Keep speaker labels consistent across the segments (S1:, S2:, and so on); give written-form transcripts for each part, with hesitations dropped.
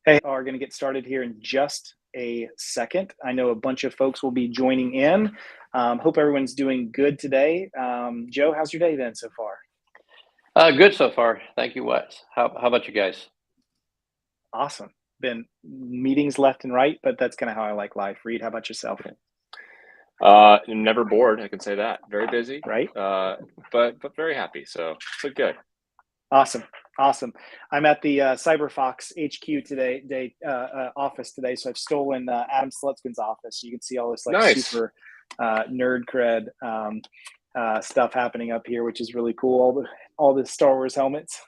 S1: Hey, are going to get started here in just a second. I know a bunch of folks will be joining in. Hope everyone's doing good today. Joe, how's your day been so far?
S2: Good so far. Thank you, Wes. How about you guys?
S1: Awesome. Been meetings left and right, but that's kind of how I like life. Reid, how about yourself?
S3: Never bored, I can say that. Very busy,
S1: Right?
S3: but very happy. So good.
S1: Awesome. Awesome. I'm at the CyberFox HQ today, office today. So I've stolen Adam Slutskin's office. You can see all this like
S3: Nice.
S1: super nerd cred stuff happening up here, which is really cool. All the Star Wars helmets.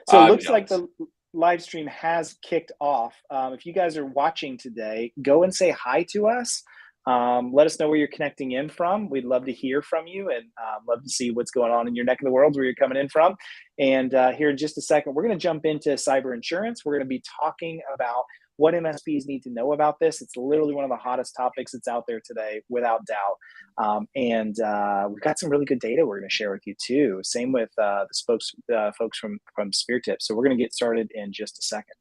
S1: So it looks like the live stream has kicked off. If you guys are watching today, go and say hi to us. Let us know where you're connecting in from. We'd love to hear from you and love to see what's going on in your neck of the world, where you're coming in from. And here in just a second, we're going to jump into cyber insurance. We're going to be talking about what MSPs need to know about this. It's literally one of the hottest topics that's out there today, without doubt. And we've got some really good data we're going to share with you too. Same with the folks from SpearTip. So we're going to get started in just a second.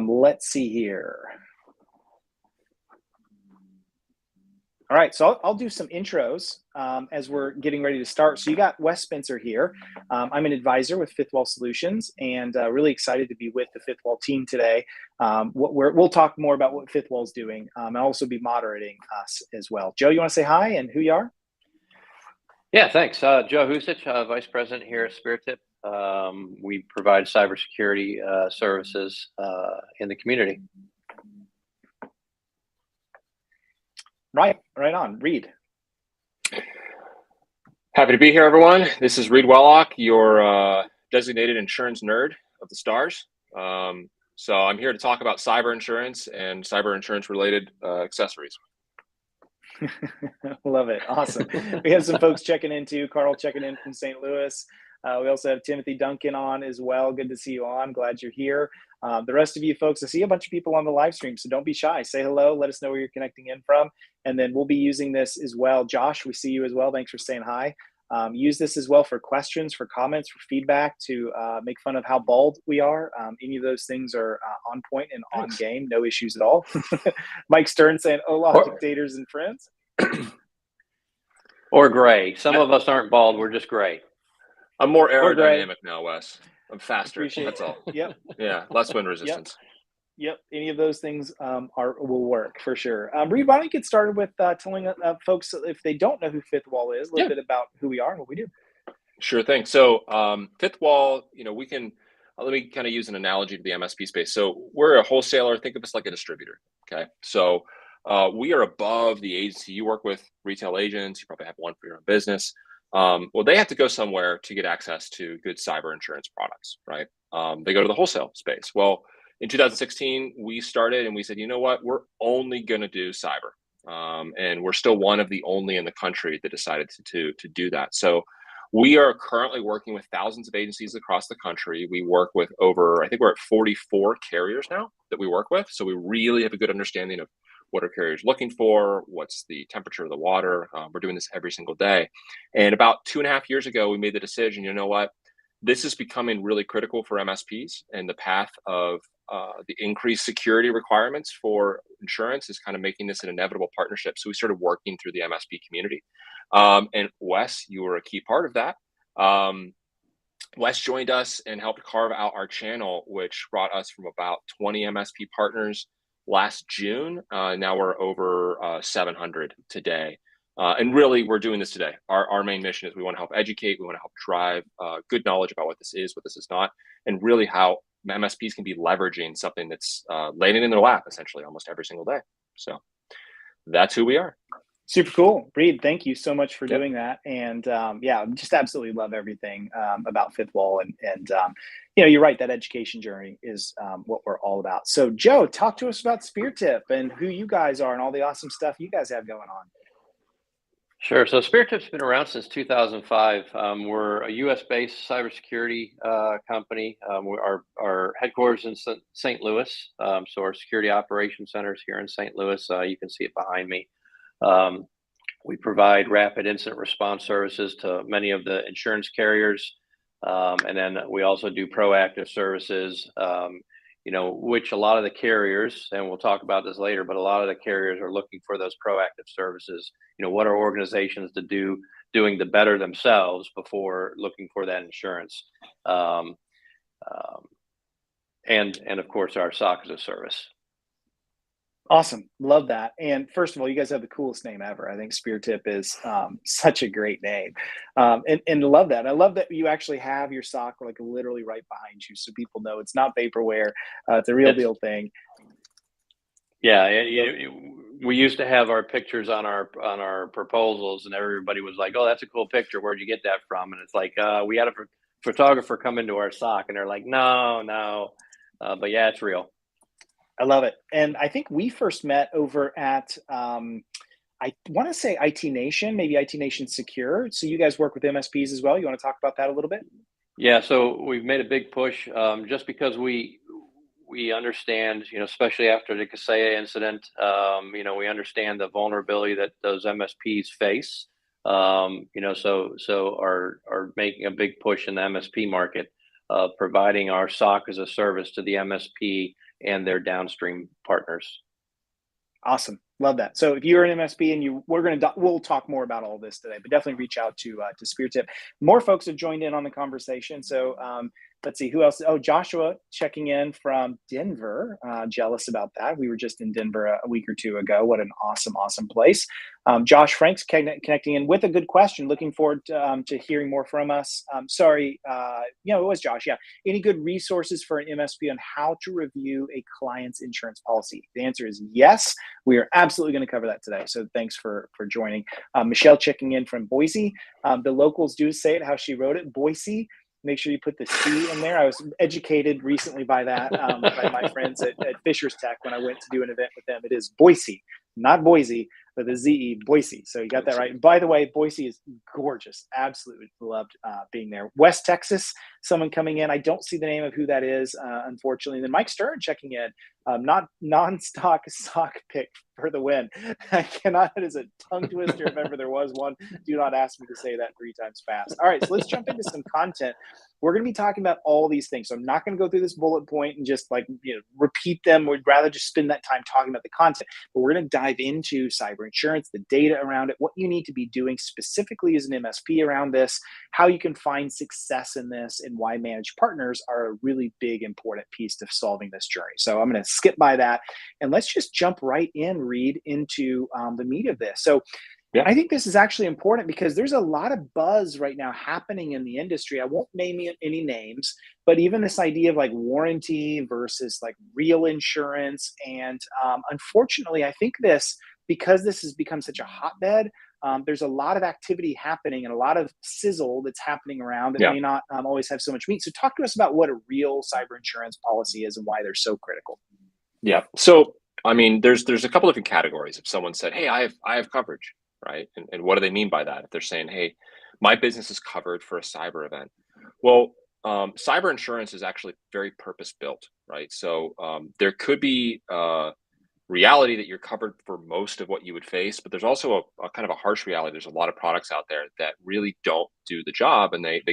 S1: Let's see here. All right, so I'll do some intros as we're getting ready to start. So you got Wes Spencer here. I'm an advisor with Fifth Wall Solutions, and really excited to be with the Fifth Wall team today. We'll talk more about what Fifth Wall is doing. I'll also be moderating us as well. Joe, you want to say hi and who you are?
S2: Yeah, thanks. Joe Hoosech, Vice President here at SpearTip. We provide cybersecurity services in the community.
S1: Right on. Reid.
S3: Happy to be here, everyone. This is Reid Wellock, your designated insurance nerd of the stars. So I'm here to talk about cyber insurance and cyber insurance related accessories.
S1: Love it. Awesome. We have some folks checking in too. Carl checking in from St. Louis. We also have Timothy Duncan on as well. Good to see you on. Glad you're here. The rest of you folks, I see a bunch of people on the live stream, so don't be shy. Say hello. Let us know where you're connecting in from. And then we'll be using this as well. Josh, we see you as well. Thanks for saying hi. Use this as well for questions, for comments, for feedback, to make fun of how bald we are. Any of those things are on point and on game. No issues at all. Mike Stern saying, "Hola, dictators and friends."
S2: Or gray. Some of us aren't bald. We're just gray.
S3: I'm more aerodynamic now, Wes. I'm faster.
S1: Appreciate
S3: That's all.
S1: Yep.
S3: Yeah, less wind resistance.
S1: Yep. Any of those things will work for sure. Reid, why don't you get started with telling folks, if they don't know who Fifth Wall is, a little bit about who we are and what we do.
S3: Sure thing. So Fifth Wall, we can, let me kind of use an analogy to the MSP space. So we're a wholesaler. Think of us like a distributor. Okay. So we are above the agency. You work with retail agents. You probably have one for your own business. Well, they have to go somewhere to get access to good cyber insurance products, right? They go to the wholesale space. Well, in 2016, we started and we said, you know what, we're only going to do cyber. And we're still one of the only in the country that decided to do that. So we are currently working with thousands of agencies across the country. We work with I think we're at 44 carriers now that we work with. So we really have a good understanding of what are carriers looking for, what's the temperature of the water. We're doing this every single day. And about 2.5 years ago, we made the decision, you know what, this is becoming really critical for MSPs, and the path of the increased security requirements for insurance is kind of making this an inevitable partnership. So we started working through the MSP community. And Wes, you were a key part of that. Wes joined us and helped carve out our channel, which brought us from about 20 MSP partners last June. Now we're over 700 today. And really, we're doing this today. Our main mission is we want to help educate. We want to help drive good knowledge about what this is not, and really how MSPs can be leveraging something that's laying in their lap essentially almost every single day. So that's who we are.
S1: Super cool. Reid, thank you so much for doing that. And just absolutely love everything about Fifth Wall. And you're right, that education journey is what we're all about. So Joe, talk to us about SpearTip and who you guys are and all the awesome stuff you guys have going on.
S2: Sure. So SpearTip's been around since 2005. We're a U.S.-based cybersecurity company. Our headquarters in St. Louis. So our security operations center is here in St. Louis. You can see it behind me. We provide rapid incident response services to many of the insurance carriers And then we also do proactive services, which a lot of the carriers, and we'll talk about this later, but a lot of the carriers are looking for those proactive services. What are organizations doing the better themselves before looking for that insurance? And of course, our SOC as a service.
S1: Awesome. Love that. And first of all, you guys have the coolest name ever. I think SpearTip is such a great name. And love that. I love that you actually have your SOC like literally right behind you, so people know it's not vaporware. It's a real deal thing.
S2: Yeah. We used to have our pictures on our proposals, and everybody was like, "Oh, that's a cool picture. Where'd you get that from?" And it's like, we had a photographer come into our SOC, and they're like, no. But yeah, it's real.
S1: I love it. And I think we first met over at, I want to say IT Nation, maybe IT Nation Secure. So you guys work with MSPs as well. You want to talk about that a little bit?
S2: Yeah. So we've made a big push, just because we understand, especially after the Kaseya incident, we understand the vulnerability that those MSPs face. So are making a big push in the MSP market, providing our SOC as a service to the MSP and their downstream partners.
S1: Awesome. Love that. So if you're an MSP and we'll talk more about all this today, but definitely reach out to SpearTip. More folks have joined in on the conversation. So let's see who else. Oh, Joshua checking in from Denver. Jealous about that. We were just in Denver a week or two ago. What an awesome place. Josh Franks connecting in with a good question. Looking forward to hearing more from us. Sorry, it was Josh. Yeah. Any good resources for an MSP on how to review a client's insurance policy? The answer is yes. We are absolutely going to cover that today. So thanks for joining. Michelle checking in from Boise. The locals do say it how she wrote it, Boise. Make sure you put the C in there. I was educated recently by that, by my friends at Fisher's Tech when I went to do an event with them. It is Boise, not Boise, but the Z-E, Boise. So you got that right. And by the way, Boise is gorgeous. Absolutely loved being there. West Texas, someone coming in. I don't see the name of who that is, unfortunately. And then Mike Stern checking in. Not non-stock sock pick for the win. I cannot, it is a tongue twister if ever there was one. Do not ask me to say that 3 times fast. All right, so let's jump into some content. We're going to be talking about all these things. So I'm not going to go through this bullet point and just repeat them. We'd rather just spend that time talking about the content. But we're going to dive into cyber insurance, the data around it, what you need to be doing specifically as an MSP around this, how you can find success in this, and why managed partners are a really big, important piece to solving this journey. So I'm going to skip by that. And let's just jump right in, Reid, into the meat of this. So yeah. I think this is actually important because there's a lot of buzz right now happening in the industry. I won't name any names, but even this idea of like warranty versus like real insurance. And unfortunately, I think because this has become such a hotbed, there's a lot of activity happening and a lot of sizzle that's happening around that may not always have so much meat. So talk to us about what a real cyber insurance policy is and why they're so critical.
S3: Yeah. So, I mean, there's a couple different categories. If someone said, hey, I have coverage, right? And what do they mean by that? If they're saying, hey, my business is covered for a cyber event. Well, cyber insurance is actually very purpose built, right? So there could be reality that you're covered for most of what you would face, but there's also a kind of a harsh reality. There's a lot of products out there that really don't do the job, and they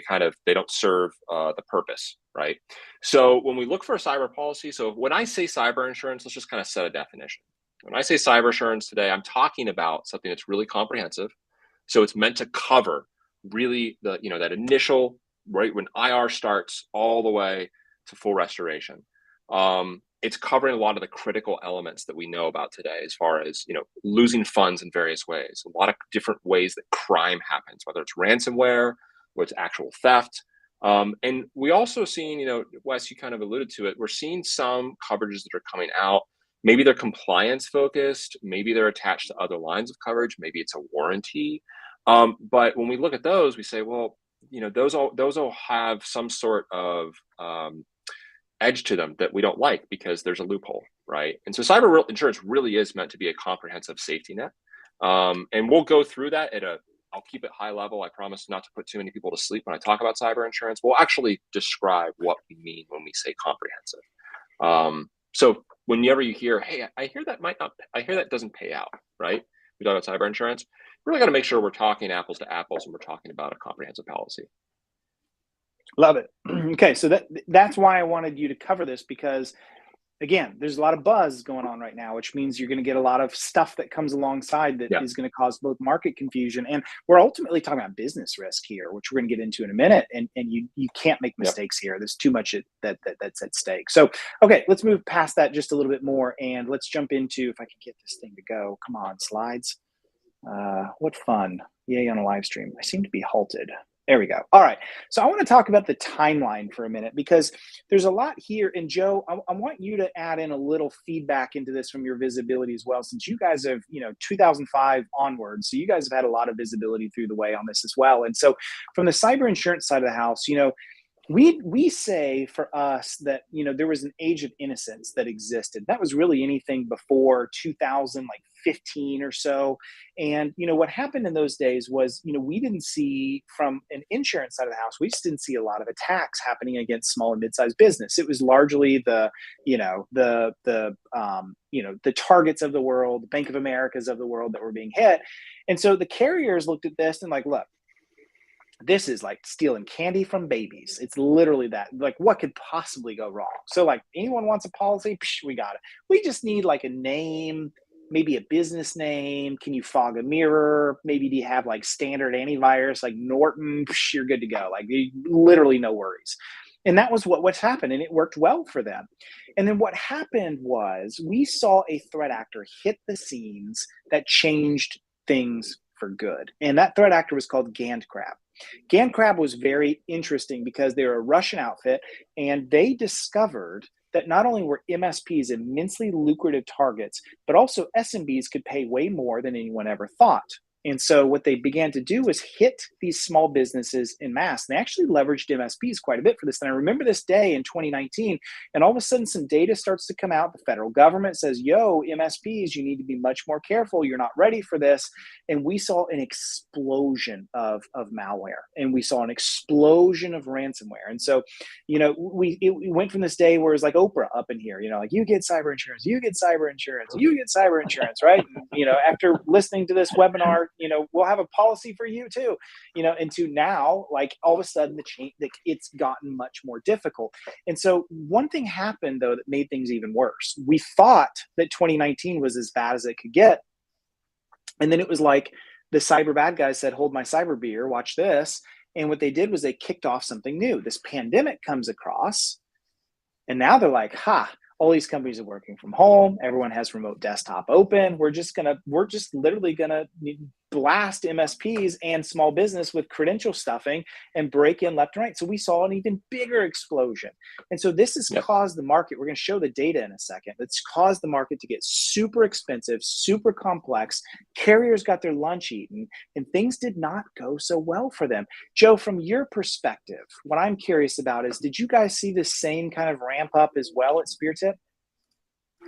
S3: don't serve the purpose, right? So when we look for a cyber policy, so when I say cyber insurance, let's just kind of set a definition. When I say cyber insurance today, I'm talking about something that's really comprehensive. So it's meant to cover really that initial, right, when IR starts all the way to full restoration. It's covering a lot of the critical elements that we know about today, as far as, losing funds in various ways, a lot of different ways that crime happens, whether it's ransomware, whether it's actual theft. And we also seen, Wes, you kind of alluded to it, we're seeing some coverages that are coming out. Maybe they're compliance focused, maybe they're attached to other lines of coverage, maybe it's a warranty. But when we look at those, we say, well, those all have some sort of edge to them that we don't like because there's a loophole, right? And so cyber insurance really is meant to be a comprehensive safety net. And we'll go through that I'll keep it high level. I promise not to put too many people to sleep when I talk about cyber insurance. We'll actually describe what we mean when we say comprehensive. So whenever you hear, hey, I hear that doesn't pay out, right? We talk about cyber insurance. We really got to make sure we're talking apples to apples and we're talking about a comprehensive policy.
S1: Love it. Okay, so that's why I wanted you to cover this, because again, there's a lot of buzz going on right now, which means you're going to get a lot of stuff that comes alongside that is going to cause both market confusion. And we're ultimately talking about business risk here, which we're going to get into in a minute. And you can't make mistakes here. There's too much that's at stake. So, okay, let's move past that just a little bit more. And let's jump into, if I can get this thing to go. Come on, slides. What fun. Yay on a live stream. I seem to be halted. There we go. All right. So I want to talk about the timeline for a minute, because there's a lot here. And Joe, I want you to add in a little feedback into this from your visibility as well, since you guys have, 2005 onwards. So you guys have had a lot of visibility through the way on this as well. And so from the cyber insurance side of the house, we say for us that, there was an age of innocence that existed. That was really anything before 2015 or so. And, what happened in those days was, we didn't see, from an insurance side of the house, we just didn't see a lot of attacks happening against small and mid-sized business. It was largely the Targets of the world, the Bank of Americas of the world that were being hit. And so the carriers looked at this and like, look, this is like stealing candy from babies. It's literally that. Like, what could possibly go wrong? So like, anyone wants a policy? Psh, we got it. We just need like a name, maybe a business name. Can you fog a mirror? Maybe do you have like standard antivirus like Norton? Psh, you're good to go. Like, literally no worries. And that was what's happened, and it worked well for them. And then what happened was we saw a threat actor hit the scenes that changed things for good. And that threat actor was called GandCrab. GandCrab was very interesting because they're a Russian outfit, and they discovered that not only were MSPs immensely lucrative targets, but also SMBs could pay way more than anyone ever thought. And so what they began to do was hit these small businesses en masse. And they actually leveraged MSPs quite a bit for this. And I remember this day in 2019, and all of a sudden some data starts to come out. The federal government says, yo, MSPs, you need to be much more careful. You're not ready for this. And we saw an explosion of malware, and we saw an explosion of ransomware. And so, we went from this day where it's like Oprah up in here, like, you get cyber insurance, you get cyber insurance, you get cyber insurance, right? And, after listening to this webinar, we'll have a policy for you too, and to now, like, all of a sudden it's gotten much more difficult. And so one thing happened though that made things even worse. We thought that 2019 was as bad as it could get. And then it was like the cyber bad guys said, hold my cyber beer, watch this. And what they did was they kicked off something new. This pandemic comes across, and now they're like, all these companies are working from home. Everyone has remote desktop open. We're just literally gonna blast MSPs and small business with credential stuffing and break in left and right. So we saw an even bigger explosion. And so this has caused the market. We're going to show the data in a second. It's caused the market to get super expensive, super complex. Carriers got their lunch eaten, and things did not go so well for them. Joe, from your perspective, what I'm curious about is, did you guys see the same kind of ramp up as well at SpearTip?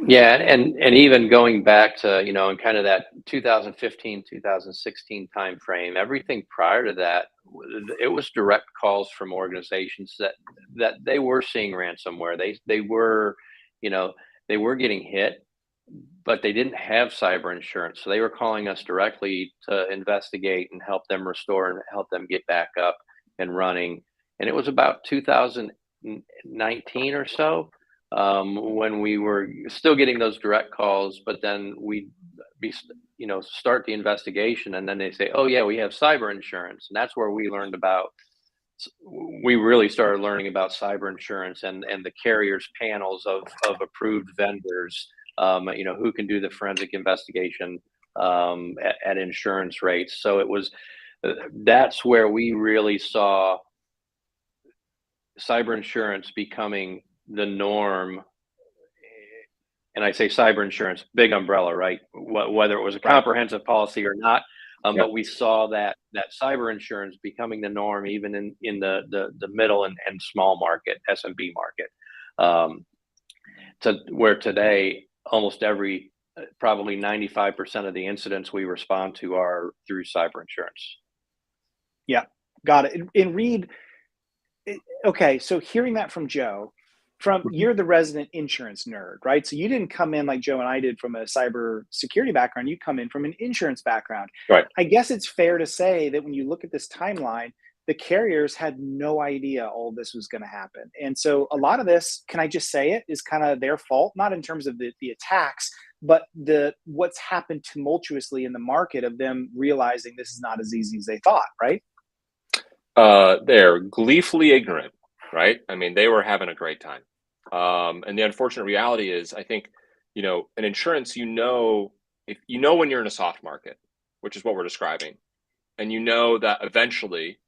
S2: Yeah, and even going back to, in kind of that 2015, 2016 timeframe, everything prior to that, it was direct calls from organizations that they were seeing ransomware. They were, they were getting hit, but they didn't have cyber insurance. So they were calling us directly to investigate and help them restore and help them get back up and running. And it was about 2019 or so. When we were still getting those direct calls, but then we'd start the investigation, and then they say, oh yeah, we have cyber insurance. And that's where we really started learning about cyber insurance and the carriers panels of approved vendors, who can do the forensic investigation at insurance rates. So that's where we really saw cyber insurance becoming the norm. And I say cyber insurance, big umbrella, right? Whether it was a comprehensive policy or not, but we saw that cyber insurance becoming the norm, even in the middle and small market, SMB market, to where today almost probably 95% of the incidents we respond to are through cyber insurance.
S1: Yeah, got it. And Reid, okay, so hearing that from Joe, you're the resident insurance nerd, right? So you didn't come in like Joe and I did from a cyber security background. You come in from an insurance background.
S3: Right.
S1: I guess it's fair to say that when you look at this timeline, the carriers had no idea all this was going to happen. And so a lot of this, can I just say it, is kind of their fault, not in terms of the attacks, but what's happened tumultuously in the market of them realizing this is not as easy as they thought, right?
S3: They're gleefully ignorant, right? I mean, they were having a great time. And the unfortunate reality is, I think, in insurance, if when you're in a soft market, which is what we're describing, and that eventually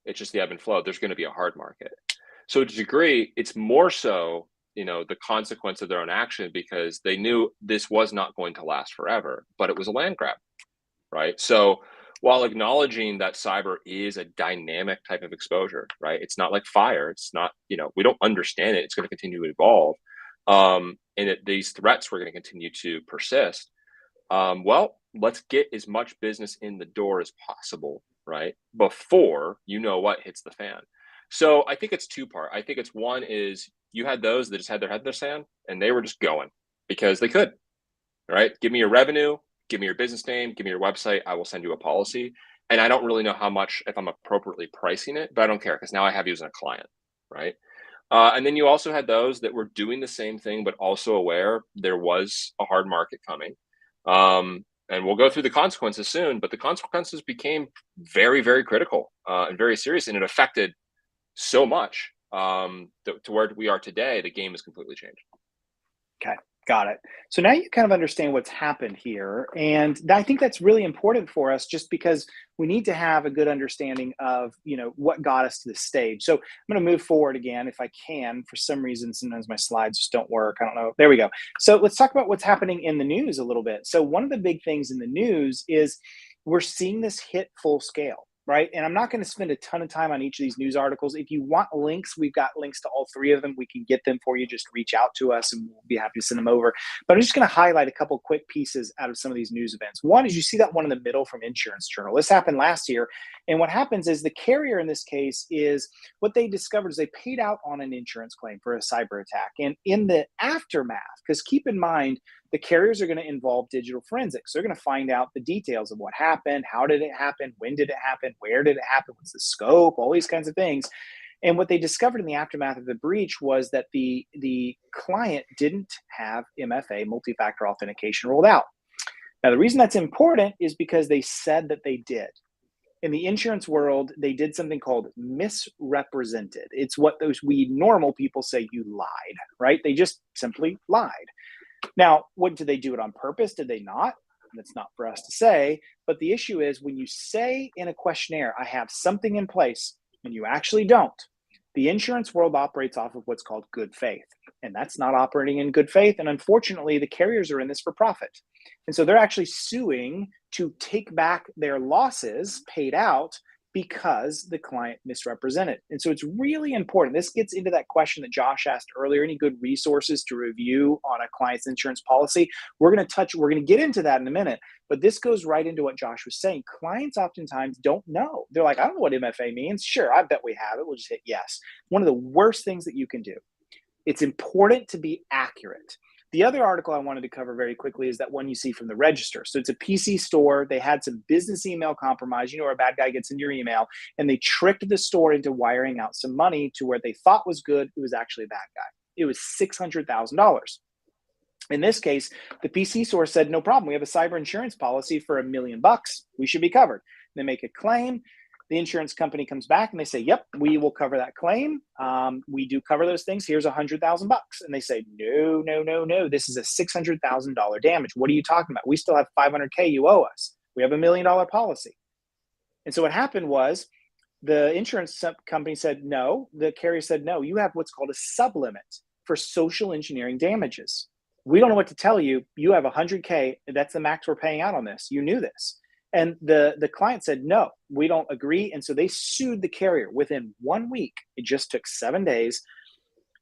S3: it's just the ebb and flow, there's going to be a hard market. So to a degree, it's more so, the consequence of their own action, because they knew this was not going to last forever, but it was a land grab, right? So while acknowledging that cyber is a dynamic type of exposure, right? It's not like fire. It's not, we don't understand it. It's going to continue to evolve. These threats were going to continue to persist. Well, let's get as much business in the door as possible, right? Before what hits the fan. So I think it's two-part. I think it's one is you had those that just had their head in the sand and they were just going because they could, right? Give me your revenue, give me your business name, give me your website, I will send you a policy. And I don't really know how much, if I'm appropriately pricing it, but I don't care because now I have you as a client, right? And then you also had those that were doing the same thing, but also aware there was a hard market coming. And we'll go through the consequences soon, but the consequences became very, very critical and very serious. And it affected so much to where we are today. The game has completely changed.
S1: Okay. Got it. So now you kind of understand what's happened here. And I think that's really important for us just because we need to have a good understanding of, what got us to this stage. So I'm going to move forward again, if I can. For some reason, sometimes my slides just don't work. I don't know. There we go. So let's talk about what's happening in the news a little bit. So one of the big things in the news is we're seeing this hit full scale. Right. And I'm not going to spend a ton of time on each of these news articles. If you want links, we've got links to all three of them. We can get them for you. Just reach out to us and we'll be happy to send them over. But I'm just going to highlight a couple quick pieces out of some of these news events. One is you see that one in the middle from Insurance Journal. This happened last year. And what happens is the carrier in this case is what they discovered is they paid out on an insurance claim for a cyber attack. And in the aftermath, because keep in mind, the carriers are going to involve digital forensics. They're going to find out the details of what happened, how did it happen, when did it happen, where did it happen, what's the scope, all these kinds of things. And what they discovered in the aftermath of the breach was that the client didn't have MFA, multi-factor authentication, rolled out. Now, the reason that's important is because they said that they did. In the insurance world, they did something called misrepresented. It's what we normal people say, you lied, right? They just simply lied. Now, did they do it on purpose? Did they not? That's not for us to say. But the issue is when you say in a questionnaire, I have something in place, and you actually don't, the insurance world operates off of what's called good faith. And that's not operating in good faith. And unfortunately, the carriers are in this for profit. And so they're actually suing to take back their losses paid out because the client misrepresented. And so it's really important. This gets into that question that Josh asked earlier. Any good resources to review on a client's insurance policy? We're going to get into that in a minute, but this goes right into what Josh was saying. Clients oftentimes don't know. They're like, I don't know what MFA means. Sure, I bet we have it. We'll just hit yes. One of the worst things that you can do. It's important to be accurate. The other article I wanted to cover very quickly is that one you see from the Register. So it's a PC store. They had some business email compromise. Where a bad guy gets into your email, and they tricked the store into wiring out some money to where they thought was good. It was actually a bad guy. It was $600,000. In this case, the PC store said, no problem. We have a cyber insurance policy for $1 million. We should be covered. They make a claim. The insurance company comes back and they say, yep, we will cover that claim. We do cover those things. Here's $100,000. And they say, no. This is a $600,000 damage. What are you talking about? We still have $500K you owe us. We have $1 million policy. And so what happened was the insurance company said, no. The carrier said, no, you have what's called a sublimit for social engineering damages. We don't know what to tell you. You have $100K. That's the max we're paying out on this. You knew this. And the client said, no, we don't agree. And so they sued the carrier within 1 week. It just took 7 days.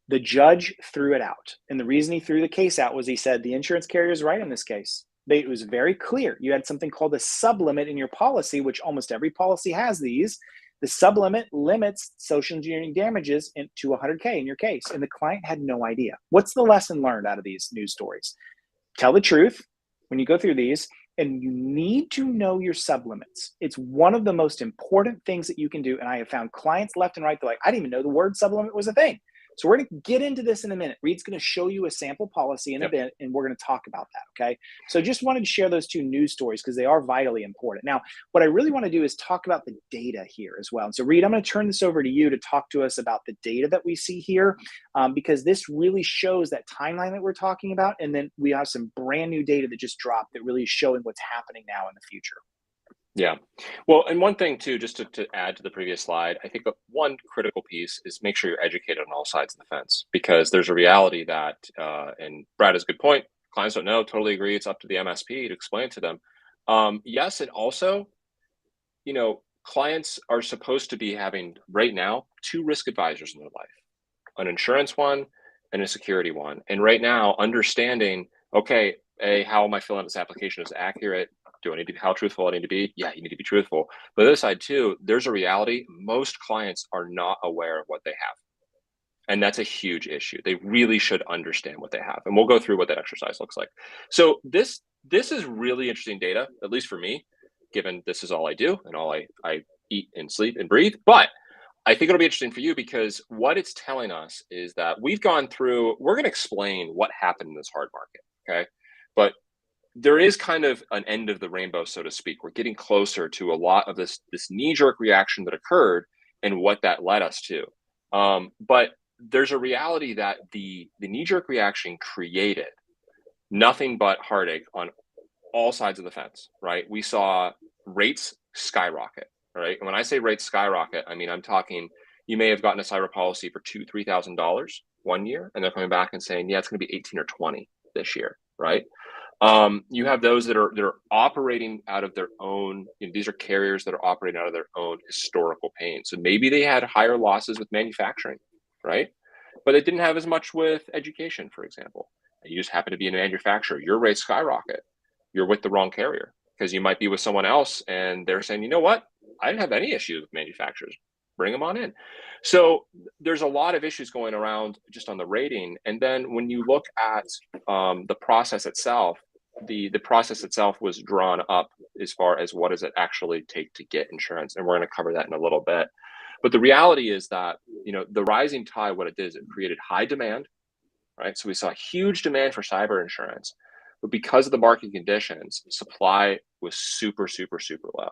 S1: The judge threw it out. And the reason he threw the case out was he said, the insurance carrier is right in this case. It was very clear. You had something called a sublimit in your policy, which almost every policy has these. The sublimit limits social engineering damages to $100K in your case. And the client had no idea. What's the lesson learned out of these news stories? Tell the truth when you go through these. and you need to know your sublimits. It's one of the most important things that you can do. And I have found clients left and right, they're like, I didn't even know the word sublimit was a thing. So we're going to get into this in a minute. Reid's going to show you a sample policy in a bit, and we're going to talk about that, okay? So just wanted to share those two news stories because they are vitally important. Now, what I really want to do is talk about the data here as well. And so Reid, I'm going to turn this over to you to talk to us about the data that we see here, because this really shows that timeline that we're talking about. And then we have some brand new data that just dropped that really is showing what's happening now in the future.
S3: Yeah. Well, and one thing too, just to add to the previous slide, I think one critical piece is make sure you're educated on all sides of the fence, because there's a reality that, and Brad has a good point, clients don't know, totally agree. It's up to the MSP to explain to them. Yes, and also, you know, clients are supposed to be having right now 2 risk advisors in their life, an insurance one and a security one. And right now, understanding, okay, how am I filling out this application is accurate? Do I need to be, how truthful do I need to be? Yeah, you need to be truthful. But the other side too, there's a reality. Most clients are not aware of what they have. And that's a huge issue. They really should understand what they have. And we'll go through what that exercise looks like. So this is really interesting data, at least for me, given this is all I do and all I eat and sleep and breathe. But I think it'll be interesting for you, because what it's telling us is that we've gone through, we're going to explain what happened in this hard market, okay? But there is kind of an end of the rainbow, so to speak. We're getting closer to a lot of this knee-jerk reaction that occurred and what that led us to. But there's a reality that the knee-jerk reaction created nothing but heartache on all sides of the fence, right? We saw rates skyrocket, right? And when I say rates skyrocket, I mean, I'm talking, you may have gotten a cyber policy for $2,000, $3,000 one year, and they're coming back and saying, yeah, it's going to be 18 or 20 this year, right? You have those that are operating out of their own, you know, these are carriers that are operating out of their own historical pain. So maybe they had higher losses with manufacturing, right? But they didn't have as much with education, for example. You just happen to be a manufacturer, your rates skyrocket. You're with the wrong carrier, because you might be with someone else and they're saying, you know what? I didn't have any issues with manufacturers. Bring them on in. So there's a lot of issues going around just on the rating. And then when you look at the process itself, the process itself was drawn up as far as what does it actually take to get insurance. And we're going to cover that in a little bit. But the reality is that, you know, the rising tide, what it did is it created high demand, right? So we saw huge demand for cyber insurance. But because of the market conditions, supply was super, super, super low.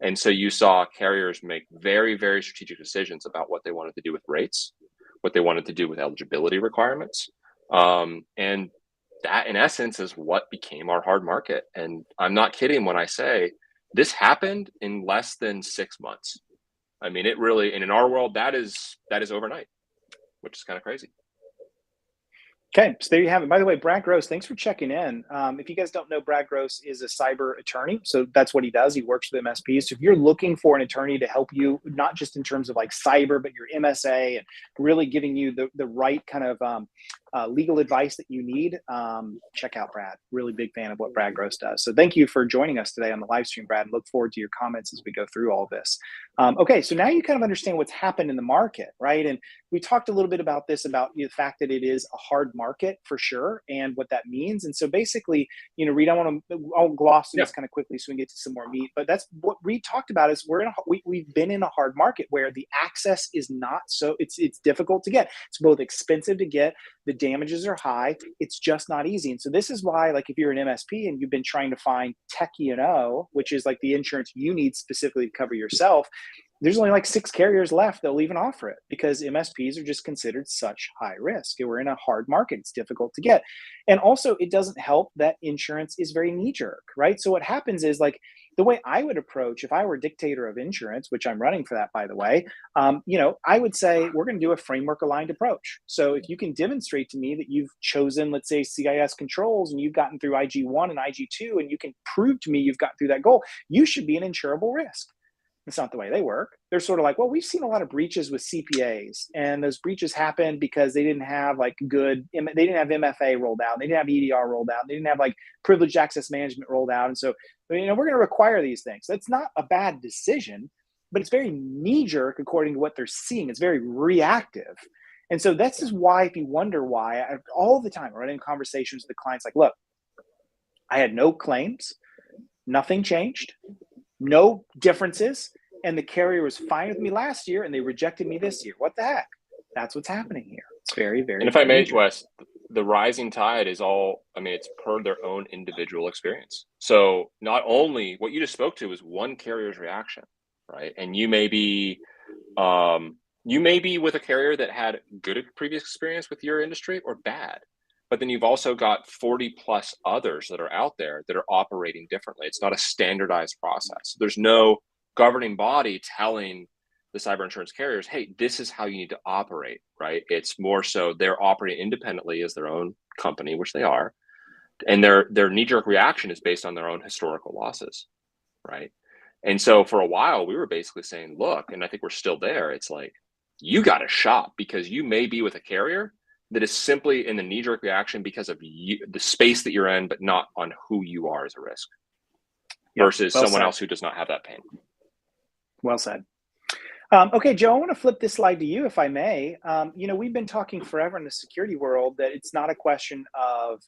S3: And so you saw carriers make very, very strategic decisions about what they wanted to do with rates, what they wanted to do with eligibility requirements. And that, in essence, is what became our hard market. And I'm not kidding when I say this happened in less than 6 months. I mean, it really, and in our world, that is overnight, which is kind of crazy.
S1: Okay, so there you have it. By the way, Brad Gross, thanks for checking in. If you guys don't know, Brad Gross is a cyber attorney. So that's what he does. He works with MSPs. So if you're looking for an attorney to help you, not just in terms of like cyber, but your MSA and really giving you the right kind of legal advice that you need, check out Brad. Really big fan of what Brad Gross does. So thank you for joining us today on the live stream, Brad, and look forward to your comments as we go through all this. Okay, so now you kind of understand what's happened in the market, right? And we talked a little bit about this, about the fact that it is a hard market for sure, and what that means. And so basically, you know, Reid, I'll gloss through this kind of quickly so we can get to some more meat. But that's what Reid talked about, is we've been in a hard market where the access is not so, it's difficult to get. It's both expensive to get, the damages are high, it's just not easy. And so this is why, like, if you're an MSP and you've been trying to find tech E&O, which is like the insurance you need specifically to cover yourself, there's only like 6 carriers left that'll even offer it, because MSPs are just considered such high risk. We're in a hard market. It's difficult to get. And also, it doesn't help that insurance is very knee-jerk, right? So what happens is, like, the way I would approach, if I were dictator of insurance, which I'm running for that, by the way, you know, I would say we're going to do a framework-aligned approach. So if you can demonstrate to me that you've chosen, let's say, CIS controls, and you've gotten through IG1 and IG2, and you can prove to me you've gotten through that goal, you should be an insurable risk. It's not the way they work. They're sort of like, well, we've seen a lot of breaches with CPAs, and those breaches happened because they didn't have like they didn't have MFA rolled out. They didn't have EDR rolled out. They didn't have like privileged access management rolled out. And so, you know, we're going to require these things. That's not a bad decision, but it's very knee-jerk according to what they're seeing. It's very reactive. And so this is why, if you wonder why, all the time I'm running conversations with the clients like, look, I had no claims. Nothing changed, no differences. And the carrier was fine with me last year and they rejected me this year. What the heck? That's what's happening here. It's very, very.
S3: And if I may, Wes, the rising tide is all, I mean, it's per their own individual experience. So not only what you just spoke to is one carrier's reaction, right? And you may be with a carrier that had good previous experience with your industry or bad, but then you've also got 40 plus others that are out there that are operating differently. It's not a standardized process. There's no governing body telling the cyber insurance carriers, hey, this is how you need to operate, right? It's more so they're operating independently as their own company, which they are. And their knee-jerk reaction is based on their own historical losses, right? And so for a while, we were basically saying, look, and I think we're still there. It's like, you got to shop because you may be with a carrier that is simply in the knee-jerk reaction because of the space that you're in, but not on who you are as a risk versus someone else who does not have that pain.
S1: Well said. Okay, Joe, I want to flip this slide to you, if I may. We've been talking forever in the security world that it's not a question of,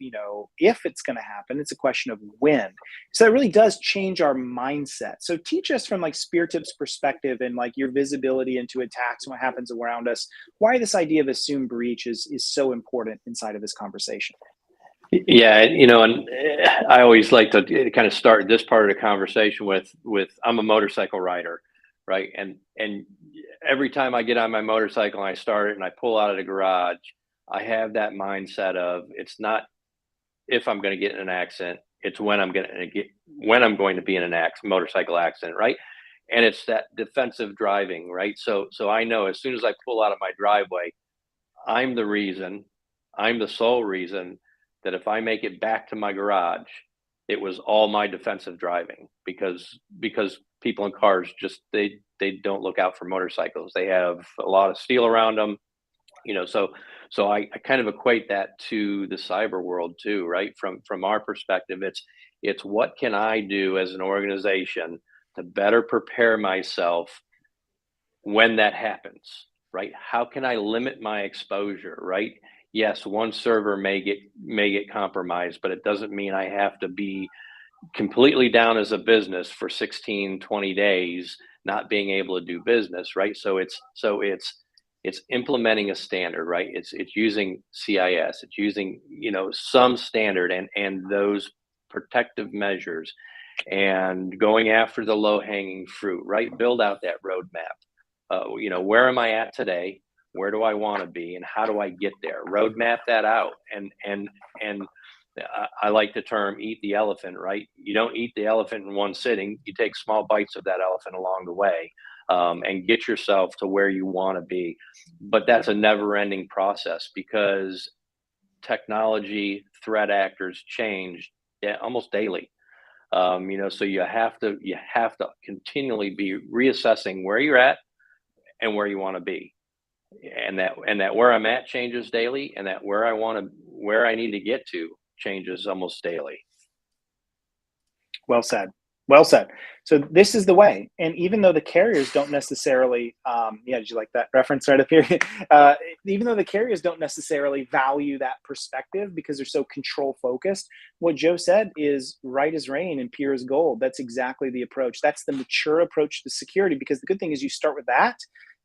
S1: if it's going to happen, it's a question of when. So it really does change our mindset. So teach us from like SpearTip's perspective and like your visibility into attacks and what happens around us, why this idea of assumed breach is so important inside of this conversation.
S2: Yeah, and I always like to kind of start this part of the conversation with I'm a motorcycle rider. Right. And every time I get on my motorcycle and I start it and I pull out of the garage, I have that mindset of it's not if I'm going to get in an accident, it's when I'm going to be in an motorcycle accident. Right. And it's that defensive driving. Right. So I know as soon as I pull out of my driveway, I'm the sole reason that if I make it back to my garage, it was all my defensive driving because people in cars just they don't look out for motorcycles. They have a lot of steel around them, so I kind of equate that to the cyber world too, right? From our perspective, it's what can I do as an organization to better prepare myself when that happens, right? How can I limit my exposure, right? Yes, one server may get compromised, but it doesn't mean I have to be completely down as a business for 16, 20 days, not being able to do business, right? So it's implementing a standard, right? It's using CIS, it's using, some standard and those protective measures and going after the low hanging fruit, right? Build out that roadmap. Where am I at today? Where do I want to be and how do I get there? Roadmap that out. And I like the term eat the elephant, right? You don't eat the elephant in one sitting. You take small bites of that elephant along the way and get yourself to where you want to be. But that's a never ending process because technology threat actors change almost daily. So you have to continually be reassessing where you're at and where you want to be. And that where I'm at changes daily and that where I need to get to changes almost daily.
S1: Well said. So this is the way. And even though the carriers don't necessarily, did you like that reference right up here? Even though the carriers don't necessarily value that perspective because they're so control focused, what Joe said is right as rain and pure as gold. That's exactly the approach. That's the mature approach to security because the good thing is you start with that,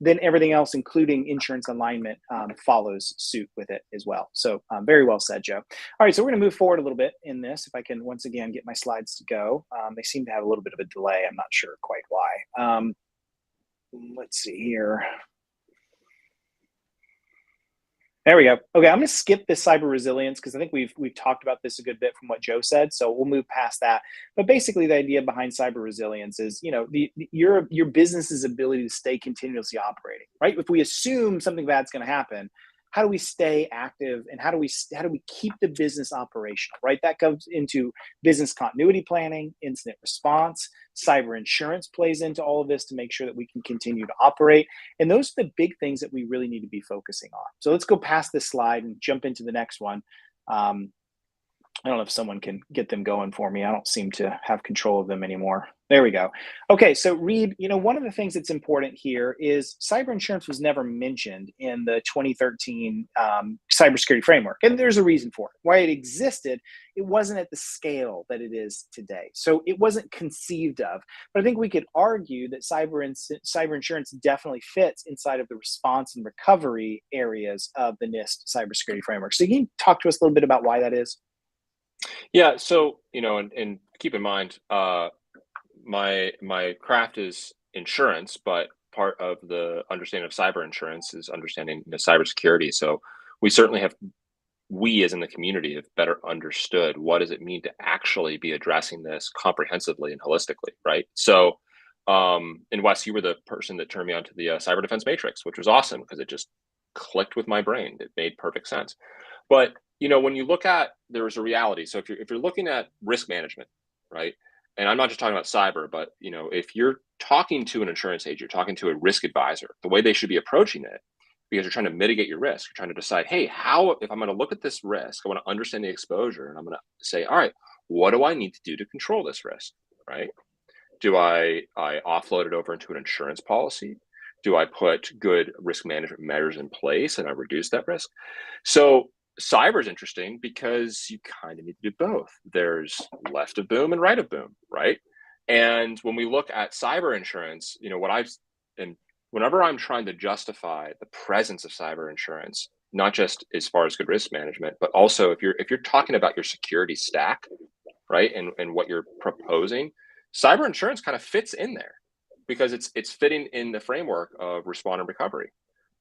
S1: then everything else, including insurance alignment, follows suit with it as well. So very well said, Joe. All right, so we're going to move forward a little bit in this. If I can once again get my slides to go. They seem to have a little bit of a delay. I'm not sure quite why. Let's see here. There we go. Okay, I'm going to skip this cyber resilience because I think we've talked about this a good bit from what Joe said. So we'll move past that. But basically, the idea behind cyber resilience is, your business's ability to stay continuously operating, right? If we assume something bad's going to happen, how do we stay active and how do we keep the business operational, right? That comes into business continuity planning, incident response, cyber insurance plays into all of this to make sure that we can continue to operate. And those are the big things that we really need to be focusing on. So let's go past this slide and jump into the next one. I don't know if someone can get them going for me. I don't seem to have control of them anymore. There we go. Okay, so Reid, one of the things that's important here is cyber insurance was never mentioned in the 2013 cybersecurity framework. And there's a reason for it. Why it existed, it wasn't at the scale that it is today. So it wasn't conceived of. But I think we could argue that cyber insurance definitely fits inside of the response and recovery areas of the NIST cybersecurity framework. So can you talk to us a little bit about why that is?
S3: Yeah. So, and keep in mind, my craft is insurance, but part of the understanding of cyber insurance is understanding cybersecurity. So we as in the community have better understood what does it mean to actually be addressing this comprehensively and holistically, right? So, and Wes, you were the person that turned me onto the cyber defense matrix, which was awesome because it just clicked with my brain. It made perfect sense. But when you look at, there's a reality. So if you're looking at risk management, right? And I'm not just talking about cyber, but if you're talking to an insurance agent, you're talking to a risk advisor, the way they should be approaching it, because you're trying to mitigate your risk, you're trying to decide, hey, if I'm going to look at this risk, I want to understand the exposure, and I'm going to say, all right, what do I need to do to control this risk, right? Do I offload it over into an insurance policy? Do I put good risk management measures in place and I reduce that risk? So cyber is interesting because you kind of need to do both. There's left of boom and right of boom, right? And when we look at cyber insurance, whenever I'm trying to justify the presence of cyber insurance, not just as far as good risk management, but also if you're talking about your security stack, right, and what you're proposing, cyber insurance kind of fits in there because it's fitting in the framework of respond and recovery.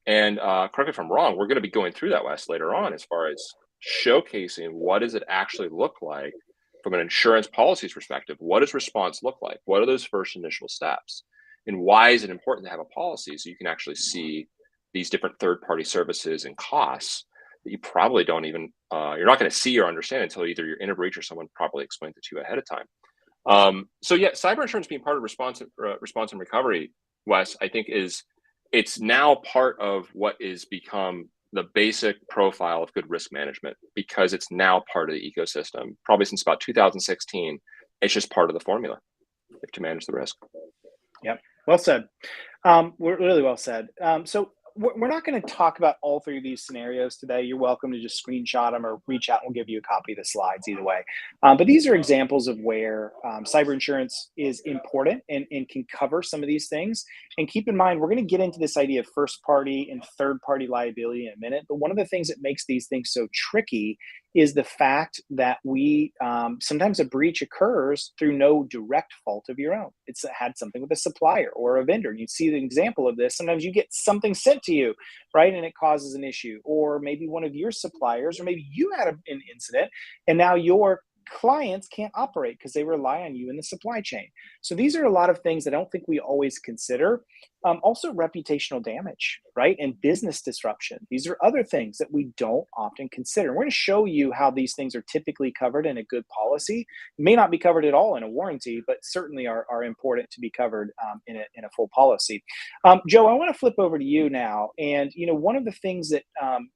S3: And correct me if I'm wrong, we're going to be going through that, Wes, later on as far as showcasing what does it actually look like from an insurance policies perspective. What does response look like? What are those first initial steps? And why is it important to have a policy so you can actually see these different third-party services and costs that you probably don't even, you're not going to see or understand until either you're in a breach or someone properly explains it to you ahead of time. So yeah, cyber insurance being part of response and recovery, Wes, I think it's now part of what is become the basic profile of good risk management because it's now part of the ecosystem. Probably since about 2016, it's just part of the formula to manage the risk.
S1: Yep. Well said. Really well said. So we're not going to talk about all three of these scenarios today. You're welcome to just screenshot them or reach out and we'll give you a copy of the slides either way. But these are examples of where cyber insurance is important and can cover some of these things. And keep in mind, we're going to get into this idea of first party and third party liability in a minute. But one of the things that makes these things so tricky is the fact that we sometimes a breach occurs through no direct fault of your own. It's had something with a supplier or a vendor. You see the example of this. Sometimes you get something sent to you, right? And it causes an issue. Or maybe one of your suppliers, or maybe you had an incident and now your clients can't operate because they rely on you in the supply chain. So these are a lot of things that I don't think we always consider. Also reputational damage, right? And business disruption. These are other things that we don't often consider. We're going to show you how these things are typically covered in a good policy. May not be covered at all in a warranty, but certainly are important to be covered in a full policy. Joe, I want to flip over to you now. And, one of the things that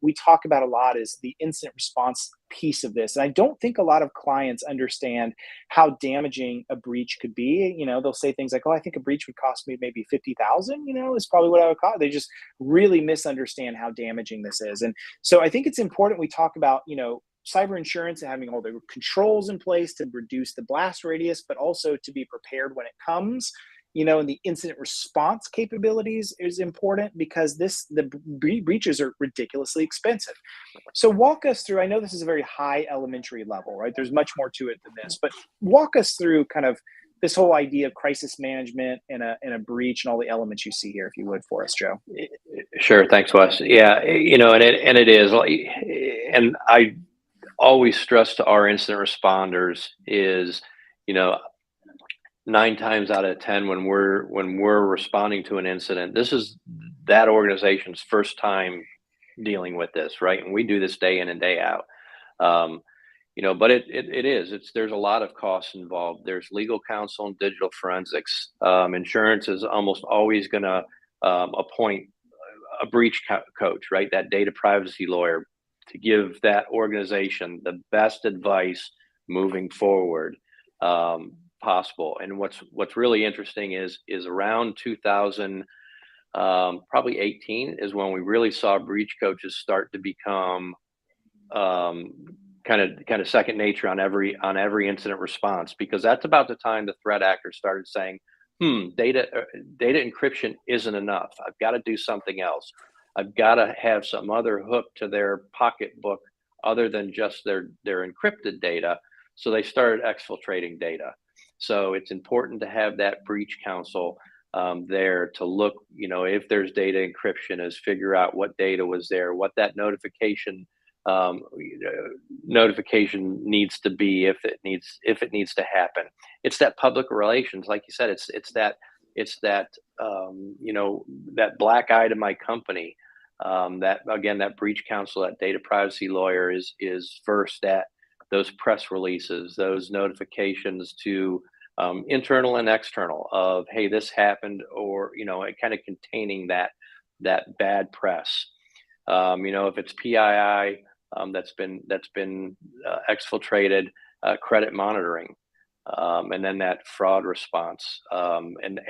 S1: we talk about a lot is the incident response piece of this. And I don't think a lot of clients understand how damaging a breach could be. They'll say things like, oh, I think a breach would cost me maybe $50,000, is probably what I would call it. They just really misunderstand how damaging this is. And so I think it's important we talk about, cyber insurance and having all the controls in place to reduce the blast radius, but also to be prepared when it comes. And the incident response capabilities is important because the breaches are ridiculously expensive. So walk us through, I know this is a very high elementary level, right? There's much more to it than this, but walk us through kind of this whole idea of crisis management and a breach and all the elements you see here, if you would, for us, Joe.
S2: Sure. Thanks, Wes. Yeah. And it is, and I always stress to our incident responders is, 9 times out of 10 when we're responding to an incident, this is that organization's first time dealing with this, right? And we do this day in and day out. But there's a lot of costs involved. There's legal counsel and digital forensics. Insurance is almost always going to appoint a breach coach, right? That data privacy lawyer. to give that organization the best advice moving forward possible. And what's really interesting is around 2000, probably 18 is when we really saw breach coaches start to become kind of second nature on every incident response, because that's about the time the threat actors started saying, data encryption isn't enough. I've got to do something else. I've got to have some other hook to their pocketbook other than just their encrypted data. So they started exfiltrating data. So it's important to have that breach counsel there to look, if there's data encryption, is figure out what data was there, what that notification needs to be, if it needs to happen. It's that public relations, like you said. It's that that black eye to my company. That again, that breach counsel, that data privacy lawyer is first at those press releases, those notifications to internal and external of, hey, this happened, or kind of containing that bad press. If it's PII that's been exfiltrated, credit monitoring, and then that fraud response, and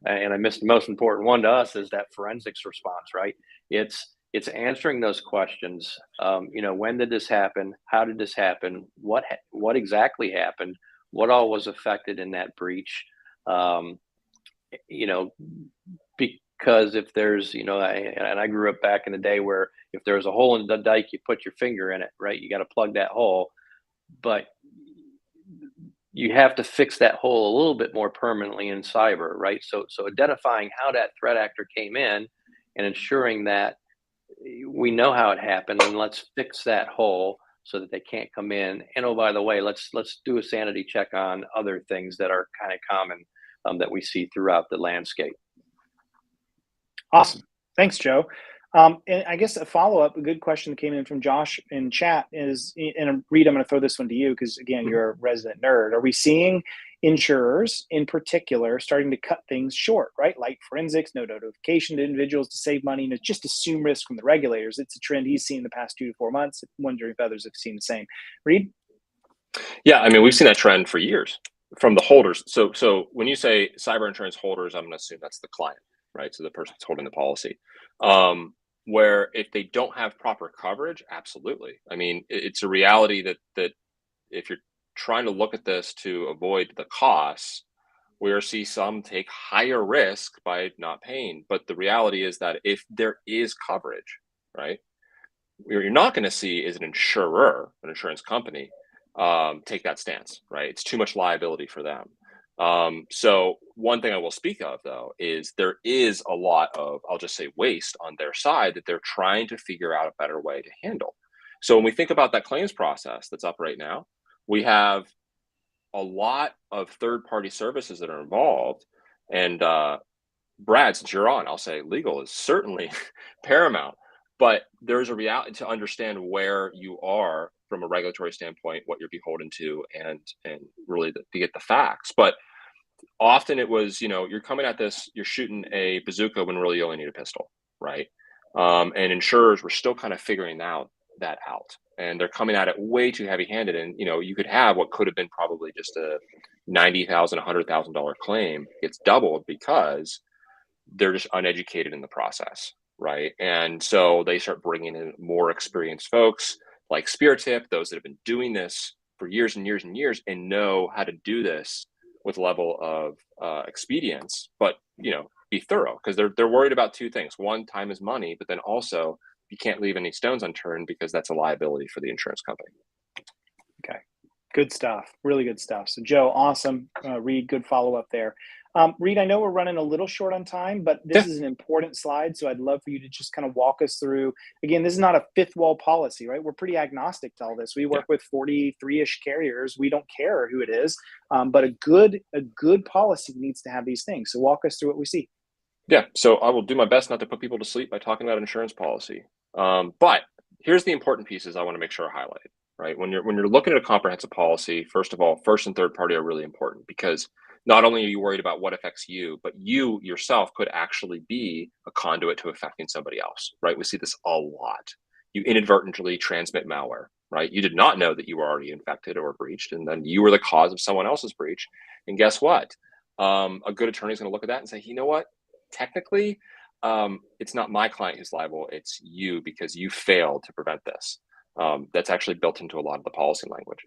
S2: I missed the most important one to us, is that forensics response, right? It's answering those questions. When did this happen? How did this happen? What exactly happened? What all was affected in that breach? Because if there's, and I grew up back in the day where if there was a hole in the dike, you put your finger in it, right? You got to plug that hole, but you have to fix that hole a little bit more permanently in cyber, right? So identifying how that threat actor came in and ensuring that we know how it happened, and let's fix that hole so that they can't come in. And oh, by the way, let's do a sanity check on other things that are kind of common that we see throughout the landscape.
S1: Awesome. Thanks, Joe. And I guess a follow-up, a good question that came in from Josh in chat is, and Reid, I'm going to throw this one to you because, again, you're a resident nerd. Are we seeing insurers in particular starting to cut things short, right? Like forensics, no notification to individuals to save money, and just assume risk from the regulators. It's a trend he's seen in the past 2 to 4 months. I'm wondering if others have seen the same. Reid?
S3: Yeah, I mean, we've seen that trend for years from the holders. So when you say cyber insurance holders, I'm going to assume that's the client, right? So the person that's holding the policy. Where if they don't have proper coverage, absolutely. I mean, it's a reality that if you're trying to look at this to avoid the costs, we see some take higher risk by not paying. But the reality is that if there is coverage, right, what you're not going to see is an insurer, an insurance company, take that stance, right? It's too much liability for them. So one thing I will speak of, though, is there is a lot of, I'll just say, waste on their side that they're trying to figure out a better way to handle. So when we think about that claims process that's up right now, we have a lot of third-party services that are involved. And Brad, since you're on, I'll say legal is certainly paramount, but there's a reality to understand where you are from a regulatory standpoint, what you're beholden to, and really to get the facts. But often it was, you're coming at this, you're shooting a bazooka when really you only need a pistol, right? And insurers were still kind of figuring that out, and they're coming at it way too heavy-handed. And you could have what could have been probably just a $90,000, $100,000 claim gets doubled because they're just uneducated in the process, right? And so they start bringing in more experienced folks like SpearTip, those that have been doing this for years and years and years and know how to do this with a level of expedience, but be thorough, because they're worried about 2 things. One, time is money, but then also you can't leave any stones unturned because that's a liability for the insurance company.
S1: Okay, good stuff. Really good stuff. So Joe, awesome. Reid, good follow-up there. Reid, I know we're running a little short on time, but this is an important slide, so I'd love for you to just kind of walk us through. Again, this is not a fifth wall policy, right? We're pretty agnostic to all this. We work with 43-ish carriers. We don't care who it is, but a good policy needs to have these things. So walk us through what we see.
S3: Yeah, so I will do my best not to put people to sleep by talking about insurance policy. But here's the important pieces I want to make sure are highlighted, right? When you're looking at a comprehensive policy, first of all, first and third party are really important, because not only are you worried about what affects you, but you yourself could actually be a conduit to affecting somebody else, right? We see this a lot. you inadvertently transmit malware, right? You did not know that you were already infected or breached, and then you were the cause of someone else's breach. And guess what? A good attorney is going to look at that and say, you know what? Technically, it's not my client who's liable. It's you, because you failed to prevent this. That's actually built into a lot of the policy language.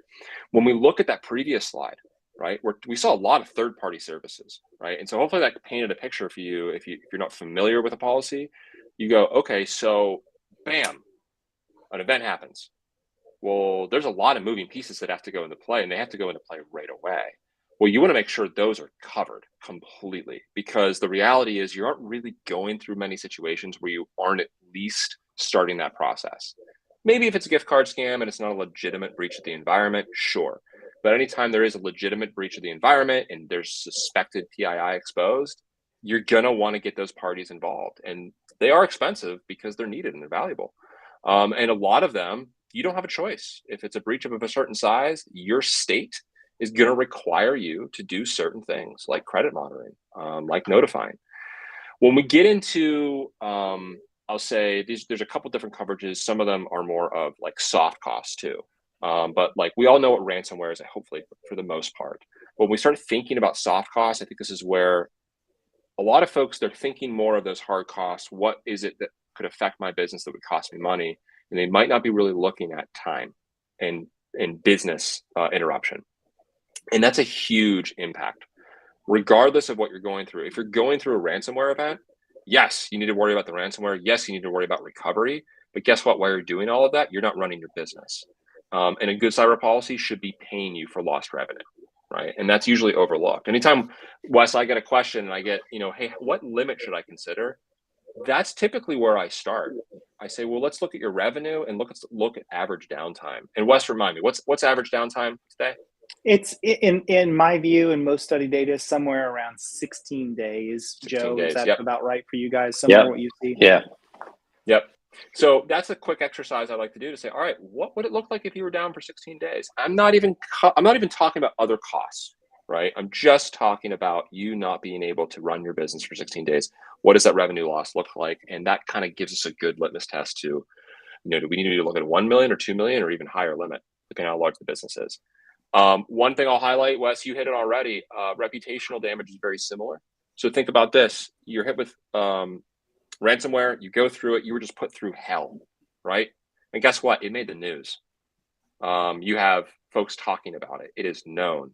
S3: When we look at that previous slide, right, we saw a lot of third-party services, right? And so hopefully that painted a picture for you. If you're not familiar with a policy, you go, okay, so bam, an event happens. Well, there's a lot of moving pieces that have to go into play, and they have to go into play right away. Well, you want to make sure those are covered completely, because the reality is you aren't really going through many situations where you aren't at least starting that process. Maybe if it's a gift card scam and it's not a legitimate breach of the environment, sure. But anytime there is a legitimate breach of the environment and there's suspected PII exposed, you're going to want to get those parties involved. And they are expensive because they're needed and they're valuable. And a lot of them, you don't have a choice. If it's a breach of a certain size, your state is going to require you to do certain things like credit monitoring, like notifying. When we get into, I'll say there's a couple different coverages. Some of them are more of like soft costs too. But like we all know what ransomware is, hopefully for the most part. When we start thinking about soft costs, I think this is where a lot of folks, they're thinking more of those hard costs. What is it that could affect my business that would cost me money? And they might not be really looking at time and business interruption. And that's a huge impact, regardless of what you're going through. If you're going through a ransomware event, yes, you need to worry about the ransomware. Yes, you need to worry about recovery. But guess what? While you're doing all of that, you're not running your business. And a good cyber policy should be paying you for lost revenue, right? And that's usually overlooked. Anytime, Wes, I get a question and I get, hey, what limit should I consider? That's typically where I start. I say, well, let's look at your revenue and look at average downtime. And Wes, remind me, what's average downtime today?
S1: It's in my view, and most study data, is somewhere around 16 days.
S3: 16
S1: Joe,
S3: days,
S1: is that
S3: yep.
S1: about right for you guys? Somewhere what you see?
S2: Yeah.
S3: Yep. So that's a quick exercise I like to do to say, all right, what would it look like if you were down for 16 days? I'm not even talking about other costs, right? I'm just talking about you not being able to run your business for 16 days. What does that revenue loss look like? And that kind of gives us a good litmus test to, do we need to look at 1 million or 2 million or even higher limit, depending on how large the business is. One thing I'll highlight, Wes, you hit it already. Reputational damage is very similar. So think about this. You're hit with ransomware, you go through it, you were just put through hell, right? And guess what? It made the news. You have folks talking about it. It is known.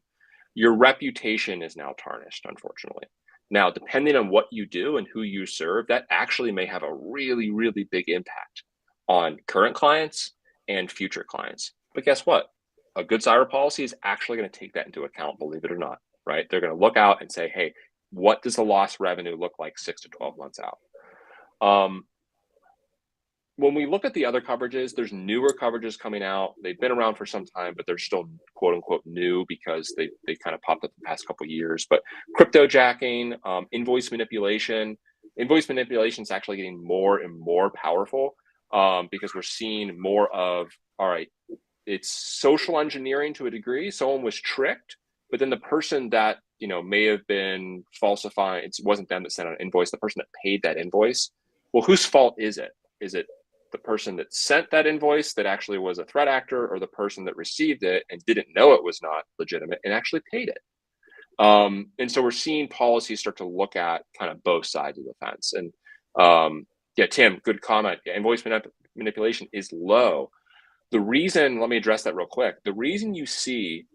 S3: Your reputation is now tarnished, unfortunately. Now, depending on what you do and who you serve, that actually may have a really, really big impact on current clients and future clients. But guess what? A good cyber policy is actually going to take that into account, believe it or not, right? They're going to look out and say, hey, what does the lost revenue look like 6 to 12 months out? When we look at the other coverages, there's newer coverages coming out. They've been around for some time, but they're still quote unquote new because they kind of popped up the past couple of years. But crypto jacking, invoice manipulation is actually getting more and more powerful because we're seeing more of, all right, it's social engineering to a degree. Someone was tricked, but then the person that may have been falsifying, it wasn't them that sent out an invoice, the person that paid that invoice. Well, whose fault is it? Is it the person that sent that invoice that actually was a threat actor, or the person that received it and didn't know it was not legitimate and actually paid it? And so we're seeing policies start to look at kind of both sides of the fence. And yeah, Tim, good comment. Yeah, invoice manipulation is low. The reason, let me address that real quick. The reason you see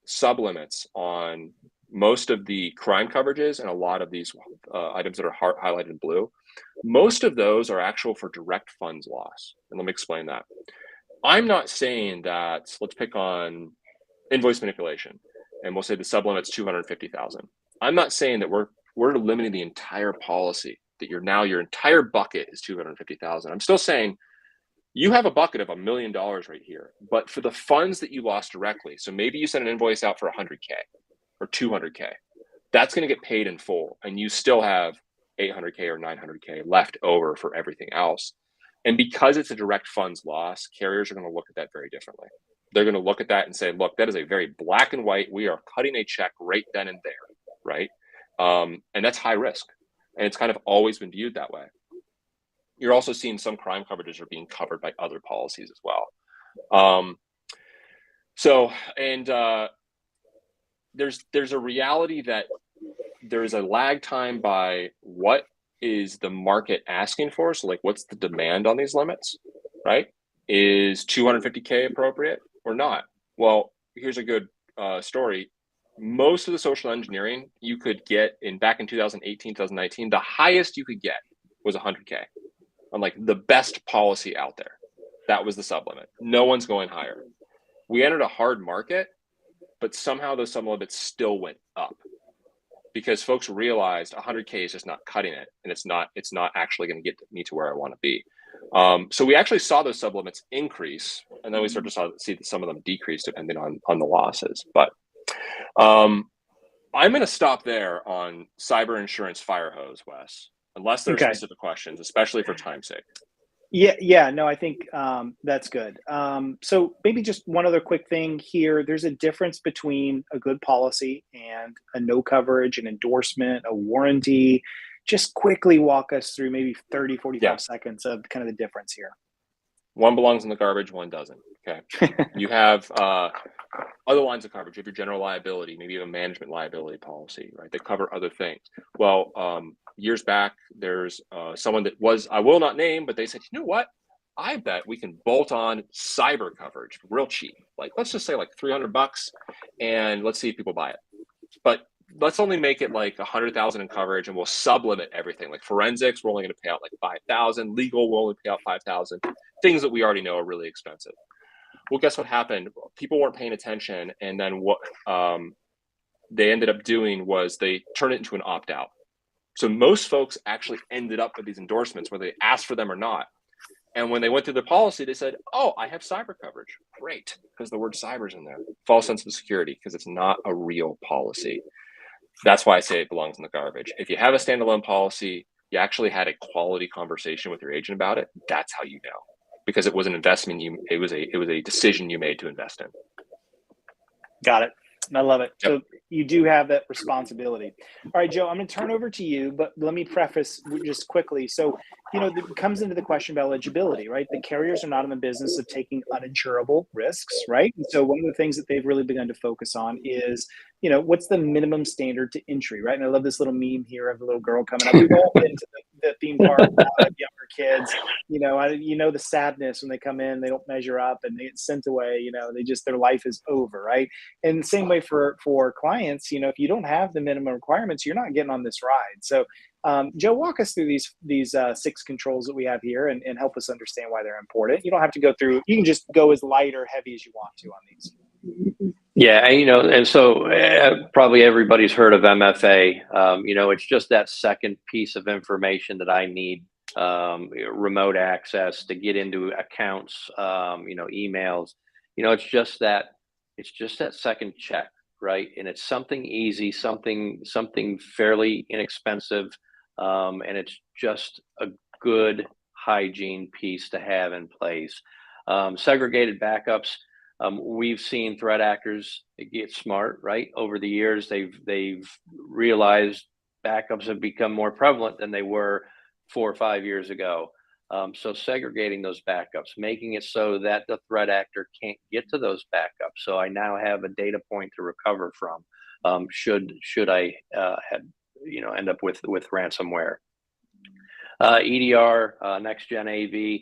S3: sublimits on most of the crime coverages and a lot of these items that are highlighted in blue, most of those are actual for direct funds loss. And let me explain that. I'm not saying that, let's pick on invoice manipulation, and we'll say the sublimit's 250,000. I'm not saying that we're limiting the entire policy, that your entire bucket is 250,000. I'm still saying you have a bucket of $1 million right here, but for the funds that you lost directly, so maybe you sent an invoice out for 100K or 200K, that's going to get paid in full, and you still have 800K or 900K left over for everything else. And because it's a direct funds loss, carriers are going to look at that very differently. They're going to look at that and say, look, that is a very black and white. We are cutting a check right then and there, right? And that's high risk. And it's kind of always been viewed that way. You're also seeing some crime coverages are being covered by other policies as well. There's a reality that there's a lag time by what is the market asking for. So like, what's the demand on these limits, right? Is 250K appropriate or not? Well, here's a good story. Most of the social engineering you could get back in 2018, 2019, the highest you could get was 100K on like the best policy out there. That was the sublimit. No one's going higher. We entered a hard market, but somehow those sublimits still went up because folks realized 100K is just not cutting it, and it's not actually going to get me to where I want to be. So we actually saw those sublimits increase, and then we started to see some of them decrease depending on the losses. But I'm going to stop there on cyber insurance fire hose, Wes, unless there are specific questions, especially for time's sake.
S1: Yeah, no, I think that's good. So maybe just one other quick thing here. There's a difference between a good policy and a no coverage, an endorsement, a warranty. Just quickly walk us through maybe 30, 45 seconds of kind of the difference here.
S3: One belongs in the garbage, one doesn't. Okay. You have other lines of coverage. You have your general liability, maybe you have a management liability policy, right? They cover other things. Well, years back, there's someone that I will not name, but they said, you know what? I bet we can bolt on cyber coverage real cheap. Like, let's just say like $300 and let's see if people buy it. But let's only make it like 100,000 in coverage, and we'll sublimit everything. Like forensics, we're only going to pay out like 5,000. Legal, we'll only pay out 5,000. Things that we already know are really expensive. Well, guess what happened? People weren't paying attention, and then what they ended up doing was they turned it into an opt-out. So most folks actually ended up with these endorsements, whether they asked for them or not. And when they went through their policy, they said, oh, I have cyber coverage. Great, because the word cyber's in there. False sense of security, because it's not a real policy. That's why I say it belongs in the garbage. If you have a standalone policy, you actually had a quality conversation with your agent about it. That's how you know, because it was an investment. It was a decision you made to invest in.
S1: Got it. I love it. Yep. So you do have that responsibility. All right, Joe, I'm going to turn over to you, but let me preface just quickly. So, it comes into the question about eligibility, right? The carriers are not in the business of taking uninsurable risks, right? And so one of the things that they've really begun to focus on is, what's the minimum standard to entry, right? And I love this little meme here of the little girl coming up. We've all been to the theme park, younger kids, the sadness when they come in, they don't measure up and they get sent away, their life is over, right? And the same way for clients, if you don't have the minimum requirements, you're not getting on this ride. So Joe, walk us through these 6 controls that we have here and help us understand why they're important. You don't have to go through, you can just go as light or heavy as you want to on these.
S2: Yeah, and so probably everybody's heard of MFA. It's just that second piece of information that I need, remote access to get into accounts, emails. It's just that second check, right? And it's something easy, something fairly inexpensive, and it's just a good hygiene piece to have in place. Segregated backups. We've seen threat actors get smart, right? Over the years, they've realized backups have become more prevalent than they were 4 or 5 years ago. So segregating those backups, making it so that the threat actor can't get to those backups. So I now have a data point to recover from. Should I end up with ransomware? EDR, next gen AV.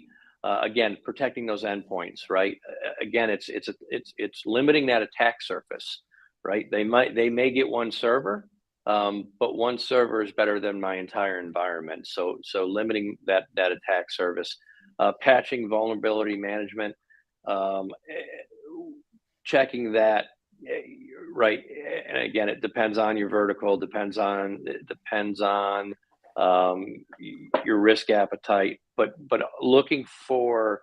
S2: Again, protecting those endpoints, right? Again, it's limiting that attack surface, right? They may get one server, but one server is better than my entire environment. So limiting that attack surface, patching vulnerability management, checking that, right? And again, it depends on your vertical, depends on your risk appetite, but looking for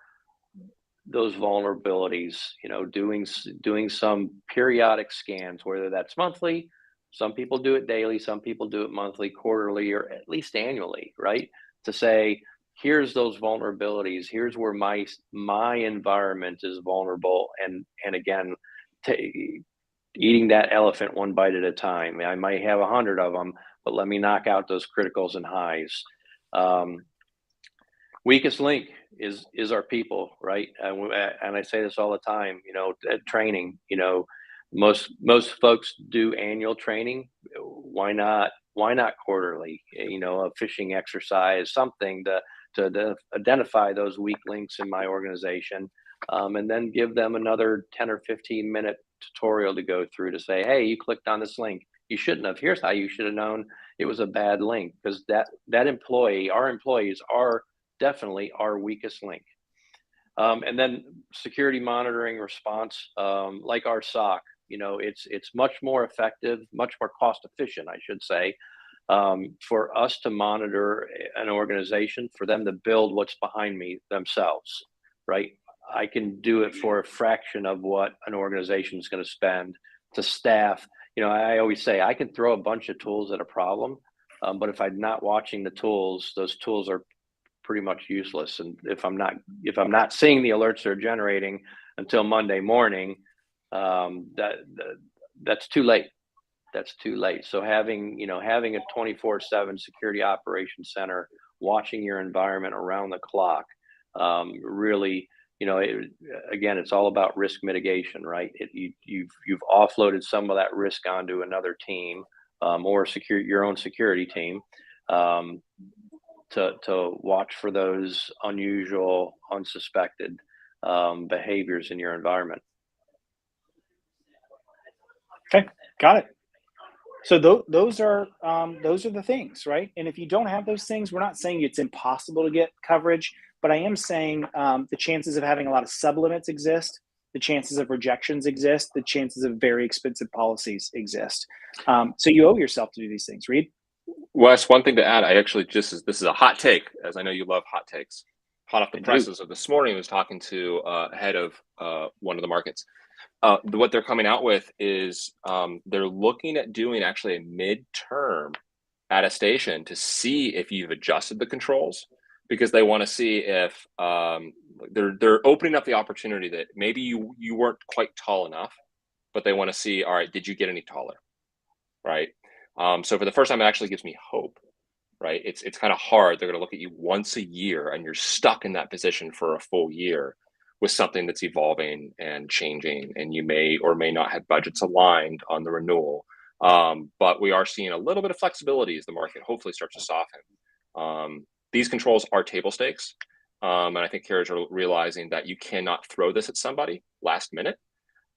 S2: those vulnerabilities, doing some periodic scans, whether that's monthly. Some people do it daily, some people do it monthly, quarterly, or at least annually, right? To say, here's those vulnerabilities, here's where my environment is vulnerable, and again, eating that elephant one bite at a time. I might have 100 of them, but let me knock out those criticals and highs. weakest link is our people, right? And I say this all the time, at training, most folks do annual training. Why not quarterly? A phishing exercise, something to identify those weak links in my organization, and then give them another 10 or 15-minute tutorial to go through to say, hey, you clicked on this link. You shouldn't have. Here's how you should have known it was a bad link, because that employee, our employees are definitely our weakest link. And then security monitoring response, like our SOC, it's much more effective, much more cost efficient, I should say, for us to monitor an organization, for them to build what's behind me themselves, right? I can do it for a fraction of what an organization is going to spend to staff. I always say I can throw a bunch of tools at a problem, but if I'm not watching the tools, those tools are pretty much useless. And if I'm not seeing the alerts they're generating until Monday morning, that's too late. That's too late. So having a 24/7 security operations center watching your environment around the clock, really, again, it's all about risk mitigation, right? You've offloaded some of that risk onto another team, or your own security team, to watch for those unusual, unsuspected behaviors in your environment.
S1: Okay, got it. So those are the things, right? And if you don't have those things, we're not saying it's impossible to get coverage, but I am saying the chances of having a lot of sublimits exist, the chances of rejections exist, the chances of very expensive policies exist. So you owe yourself to do these things, Reid.
S3: Wes, one thing to add, this is a hot take, as I know you love hot takes. Hot off the presses of this morning, I was talking to head of one of the markets. What they're coming out with is they're looking at doing actually a midterm attestation to see if you've adjusted the controls, because they want to see if they're opening up the opportunity that maybe you weren't quite tall enough, but they want to see, all right, did you get any taller, right? So for the first time, it actually gives me hope, right? It's kind of hard. They're going to look at you once a year and you're stuck in that position for a full year with something that's evolving and changing, and you may or may not have budgets aligned on the renewal. But we are seeing a little bit of flexibility as the market hopefully starts to soften. These controls are table stakes. And I think carriers are realizing that you cannot throw this at somebody last minute.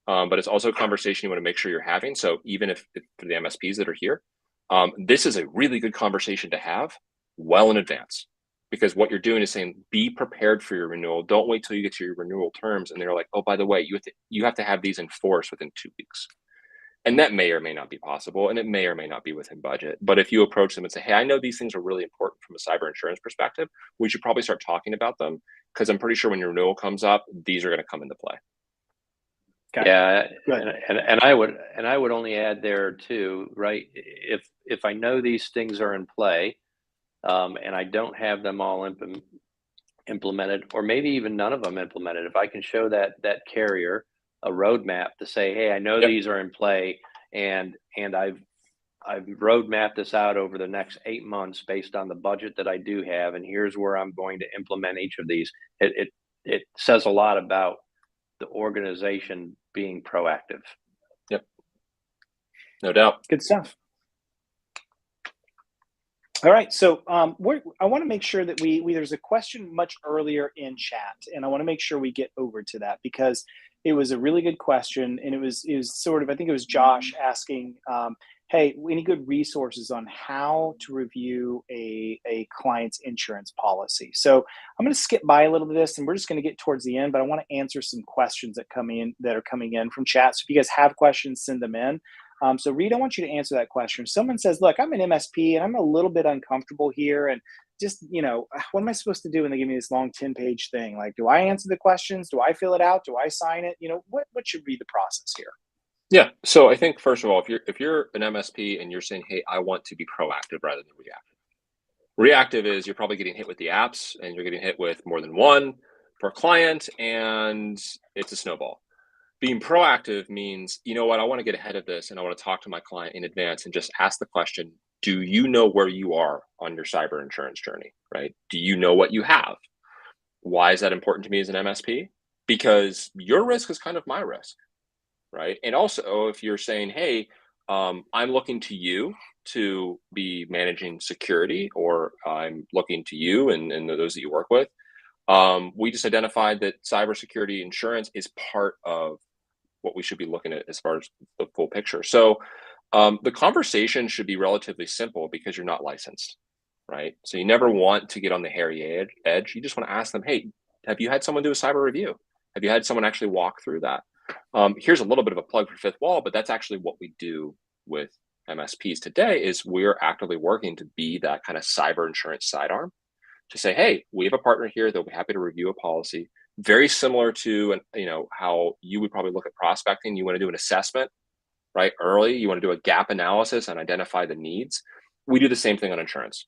S3: But it's also a conversation you want to make sure you're having. So even if for the MSPs that are here, this is a really good conversation to have well in advance, because what you're doing is saying, be prepared for your renewal. Don't wait till you get to your renewal terms and they're like, oh, by the way, you have to have these enforced within 2 weeks. And that may or may not be possible, and it may or may not be within budget. But if you approach them and say, hey, I know these things are really important from a cyber insurance perspective, we should probably start talking about them, because I'm pretty sure when your renewal comes up, these are going to come into play.
S2: Okay. Yeah, and I would only add there too, right? If I know these things are in play, and I don't have them all implemented, or maybe even none of them implemented, if I can show that carrier a roadmap to say, hey, I know these are in play, and I've road mapped this out over the next 8 months based on the budget that I do have, and here's where I'm going to implement each of these. It says a lot about the organization being proactive.
S3: Yep, no doubt.
S1: Good stuff. All right, so I want to make sure that there's a question much earlier in chat, and I want to make sure we get over to that, because it was a really good question, and it was sort of, I think it was Josh asking, hey, any good resources on how to review a client's insurance policy? So I'm going to skip by a little bit of this, and we're just going to get towards the end, but I want to answer some questions that are coming in from chat. So if you guys have questions, send them in. So Reid, I want you to answer that question. Someone says, look, I'm an MSP and I'm a little bit uncomfortable here, and just, what am I supposed to do when they give me this long 10-page thing? Like, do I answer the questions? Do I fill it out? Do I sign it? What should be the process here?
S3: Yeah. So I think, first of all, if you're an MSP and you're saying, hey, I want to be proactive rather than reactive. Reactive is you're probably getting hit with the apps, and you're getting hit with more than one per client, and it's a snowball. Being proactive means, you know what, I want to get ahead of this, and I want to talk to my client in advance and just ask the question, do you know where you are on your cyber insurance journey, right? Do you know what you have? Why is that important to me as an MSP? Because your risk is kind of my risk, right? And also, if you're saying, hey, I'm looking to you to be managing security, or I'm looking to you and those that you work with, we just identified that cybersecurity insurance is part of what we should be looking at as far as the full picture. So the conversation should be relatively simple because you're not licensed, right? So you never want to get on the hairy edge. You just want to ask them, hey, have you had someone do a cyber review? Have you had someone actually walk through that? Here's a little bit of a plug for Fifth Wall, but that's actually what we do with MSPs today. Is we're actively working to be that kind of cyber insurance sidearm to say, hey, we have a partner here that will be happy to review a policy. Very similar to, how you would probably look at prospecting. You want to do an assessment, right? Early, you want to do a gap analysis and identify the needs. We do the same thing on insurance,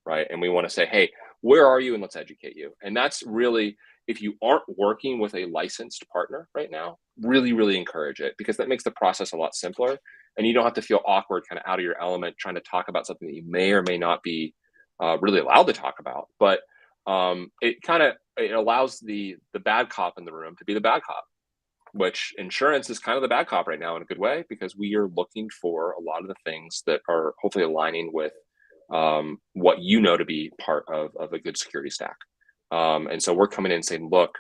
S3: right? And we want to say, hey, where are you? And let's educate you. And that's really, if you aren't working with a licensed partner right now, really, really encourage it, because that makes the process a lot simpler. And you don't have to feel awkward, kind of out of your element, trying to talk about something that you may or may not be really allowed to talk about. But it allows the bad cop in the room to be the bad cop, which insurance is kind of the bad cop right now in a good way, because we are looking for a lot of the things that are hopefully aligning with what you know to be part of a good security stack. And so we're coming in and saying, look,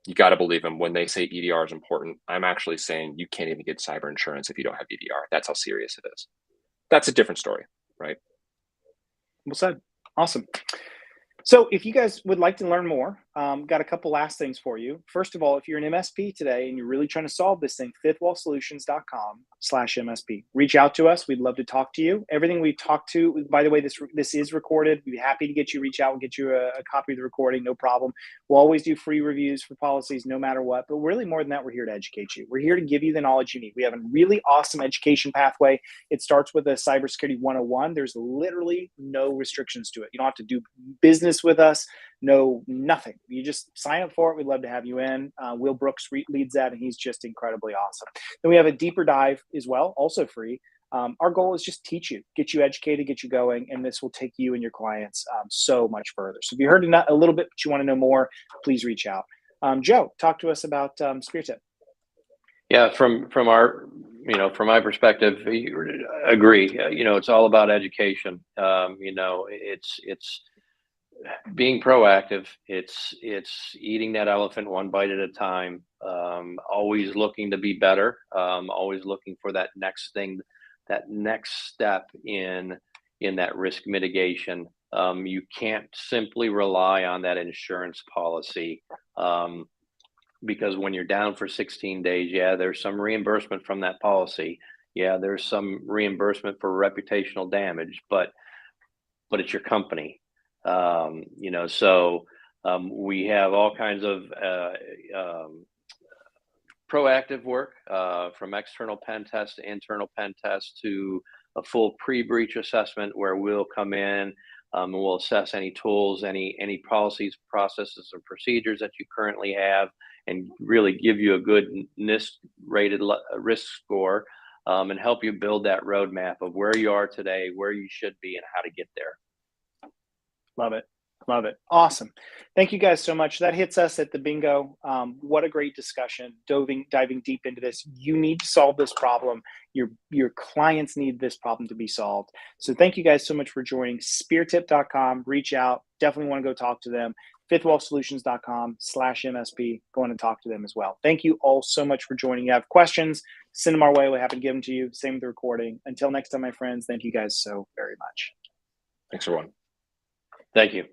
S3: you got to believe them when they say EDR is important. I'm actually saying you can't even get cyber insurance if you don't have EDR. That's how serious it is. That's a different story, right?
S1: Well said. Awesome. So if you guys would like to learn more, got a couple last things for you. First of all, if you're an MSP today and you're really trying to solve this thing, fifthwallsolutions.com/MSP. Reach out to us. We'd love to talk to you. Everything we talk to, by the way, this is recorded. We'd be happy to get you, reach out and get you a copy of the recording, no problem. We'll always do free reviews for policies, no matter what. But really more than that, we're here to educate you. We're here to give you the knowledge you need. We have a really awesome education pathway. It starts with a cybersecurity 101. There's literally no restrictions to it. You don't have to do business with us. No, nothing. You just sign up for it. We'd love to have you in. Will Brooks leads that, and he's just incredibly awesome. Then we have a deeper dive as well, also free. Our goal is just teach you, get you educated, get you going, and this will take you and your clients so much further. So if you heard a little bit, but you want to know more, please reach out. Joe, talk to us about SpearTip.
S2: Yeah, from from my perspective, agree. It's all about education. It's being proactive. It's eating that elephant one bite at a time. Always looking to be better. Always looking for that next thing, that next step in that risk mitigation. You can't simply rely on that insurance policy, because when you're down for 16 days, yeah, there's some reimbursement from that policy. Yeah, there's some reimbursement for reputational damage, but it's your company. We have all kinds of proactive work, from external pen test to internal pen test to a full pre-breach assessment, where we'll come in and we'll assess any tools, any policies, processes, or procedures that you currently have, and really give you a good NIST-rated risk score, and help you build that roadmap of where you are today, where you should be, and how to get there.
S1: Love it. Love it. Awesome. Thank you guys so much. That hits us at the bingo. What a great discussion. Diving deep into this. You need to solve this problem. Your clients need this problem to be solved. So thank you guys so much for joining. SpearTip.com. Reach out. Definitely want to go talk to them. fifthwallsolutions.com/MSP. Go on and talk to them as well. Thank you all so much for joining. If you have questions, send them our way. We're happy to give them to you. Same with the recording. Until next time, my friends, thank you guys so very much.
S3: Thanks, everyone.
S2: Thank you.